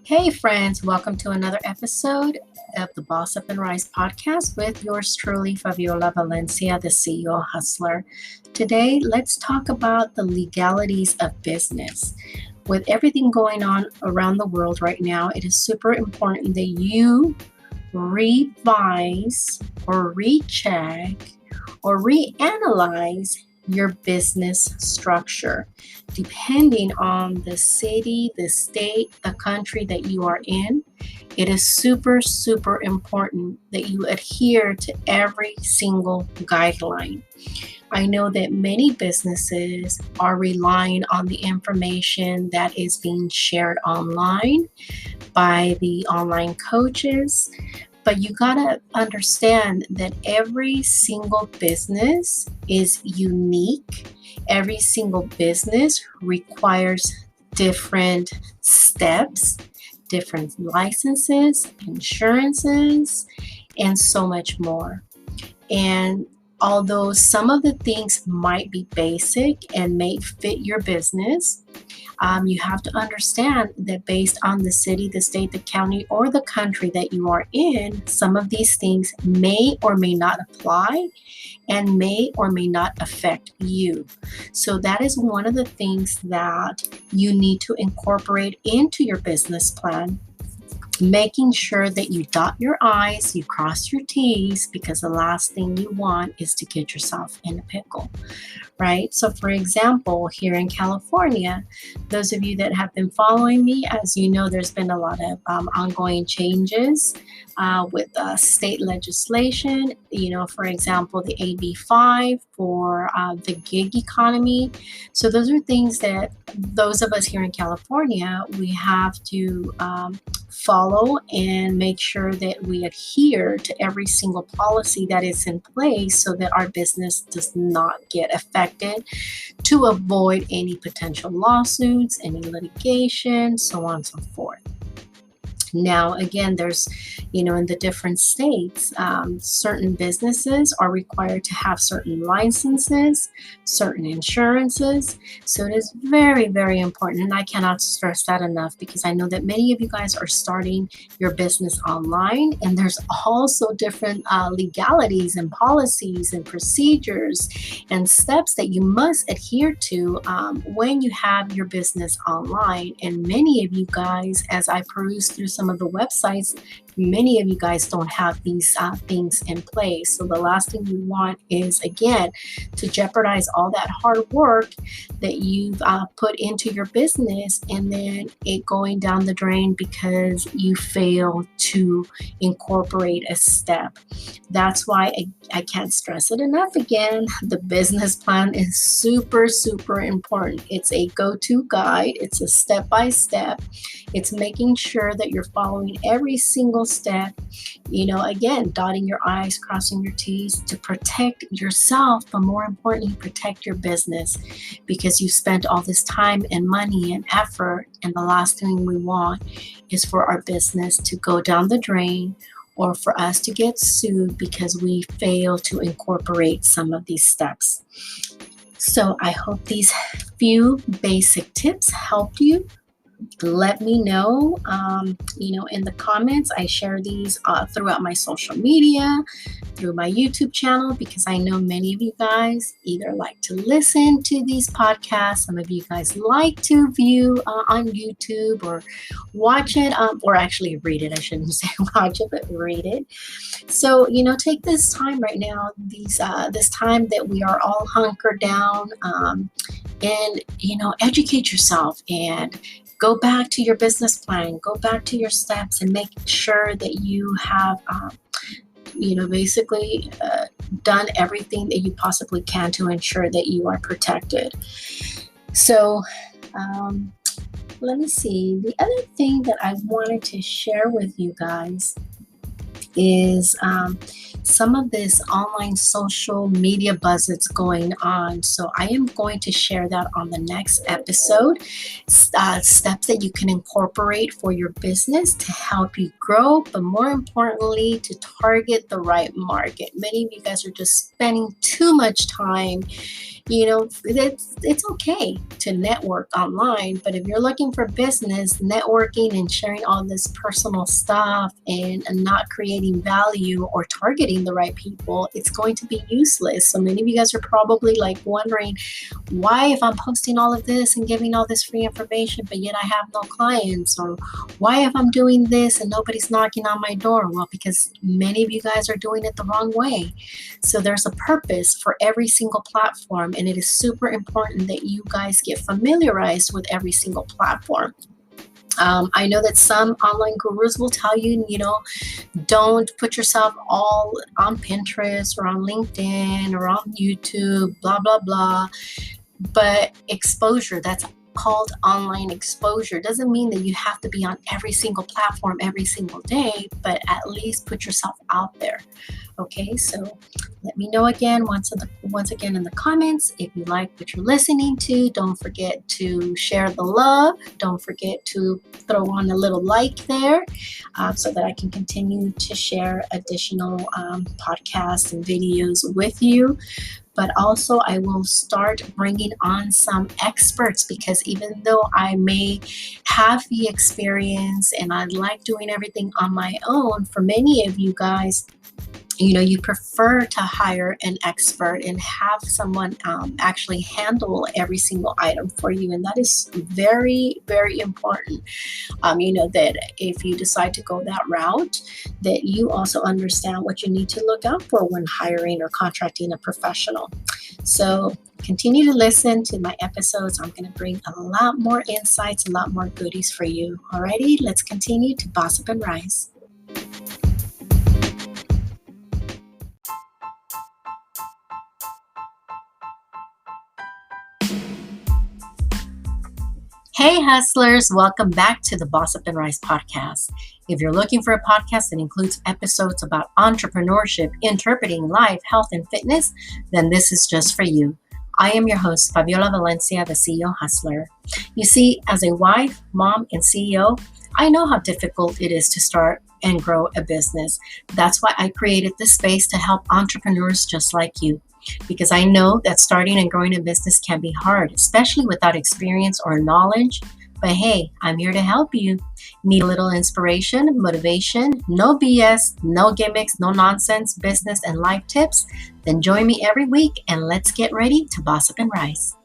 Hey, friends, welcome to another episode of the Boss Up and Rise podcast with yours truly, Faviola Valencia, the CEO Hustler. Today, let's talk about the legalities of business. With everything going on around the world right now, it is super important that you revise or recheck or reanalyze your business structure. Depending on the city, the state, the country that you are in, it is super, super important that you adhere to every single guideline. I know that many businesses are relying on the information that is being shared online by the online coaches, but you gotta understand that every single business is unique. Every single business requires different steps, different licenses, insurances, and so much more. And although some of the things might be basic and may fit your business, you have to understand that based on the city, the state, the county, or the country that you are in, some of these things may or may not apply and may or may not affect you. So that is one of the things that you need to incorporate into your business plan, making sure that you dot your I's, you cross your T's, because the last thing you want is to get yourself in a pickle, right? So for example, here in California, those of you that have been following me, as you know, there's been a lot of ongoing changes with state legislation. For example, the AB5 for the gig economy. So those are things that those of us here in California, we have to follow and make sure that we adhere to every single policy that is in place so that our business does not get affected, to avoid any potential lawsuits, any litigation, so on and so forth. Now, again, there's, in the different states, certain businesses are required to have certain licenses, certain insurances. So it is very, very important. And I cannot stress that enough, because I know that many of you guys are starting your business online. And there's also different legalities and policies and procedures and steps that you must adhere to when you have your business online. And many of you guys, as I peruse through some of the websites, many of you guys don't have these things in place. So the last thing you want is, again, to jeopardize all that hard work that you've put into your business and then it going down the drain because you fail to incorporate a step. That's why I can't stress it enough. Again, the business plan is super, super important. It's a go-to guide. It's a step-by-step. It's making sure that you're following every single step, again, dotting your I's, crossing your T's to protect yourself, but more importantly, protect your business, because you spent all this time and money and effort, and the last thing we want is for our business to go down the drain or for us to get sued because we fail to incorporate some of these steps. So I hope these few basic tips helped you. Let me know, in the comments. I share these throughout my social media, through my YouTube channel, because I know many of you guys either like to listen to these podcasts. Some of you guys like to view on YouTube or watch it, or actually read it. I shouldn't say watch it, but read it. So, take this time right now, this time that we are all hunkered down, and, educate yourself and go back to your business plan, go back to your steps, and make sure that you have, basically done everything that you possibly can to ensure that you are protected. So let me see. The other thing that I wanted to share with you guys is some of this online social media buzz that's going on. So I am going to share that on the next episode. Steps that you can incorporate for your business to help you grow, but more importantly, to target the right market. Many of you guys are just spending too much time It's okay to network online, but if you're looking for business, networking and sharing all this personal stuff and not creating value or targeting the right people, it's going to be useless. So many of you guys are probably like wondering why, if I'm posting all of this and giving all this free information, but yet I have no clients, or why, if I'm doing this and nobody's knocking on my door? Well, because many of you guys are doing it the wrong way. So there's a purpose for every single platform, and it is super important that you guys get familiarized with every single platform. I know that some online gurus will tell you, don't put yourself all on Pinterest or on LinkedIn or on YouTube, blah, blah, blah. But exposure, that's called online exposure, doesn't mean that you have to be on every single platform every single day, but at least put yourself out there. Okay, so let me know again once again in the comments if you like what you're listening to. Don't forget to share the love. Don't forget to throw on a little like there, so that I can continue to share additional podcasts and videos with you. But also, I will start bringing on some experts, because even though I may have the experience and I like doing everything on my own, for many of you guys, you prefer to hire an expert and have someone actually handle every single item for you. And that is very, very important. That if you decide to go that route, that you also understand what you need to look out for when hiring or contracting a professional. So continue to listen to my episodes. I'm going to bring a lot more insights, a lot more goodies for you. Alrighty, let's continue to boss up and rise. Hey hustlers, welcome back to the Boss Up and Rise podcast. If you're looking for a podcast that includes episodes about entrepreneurship, interpreting life, health, and fitness, then this is just for you. I am your host, Faviola Valencia, the CEO Hustler. You see, as a wife, mom, and CEO, I know how difficult it is to start and grow a business. That's why I created this space to help entrepreneurs just like you. Because I know that starting and growing a business can be hard, especially without experience or knowledge. But hey, I'm here to help you. Need a little inspiration, motivation, no BS, no gimmicks, no nonsense, business and life tips? Then join me every week and let's get ready to boss up and rise.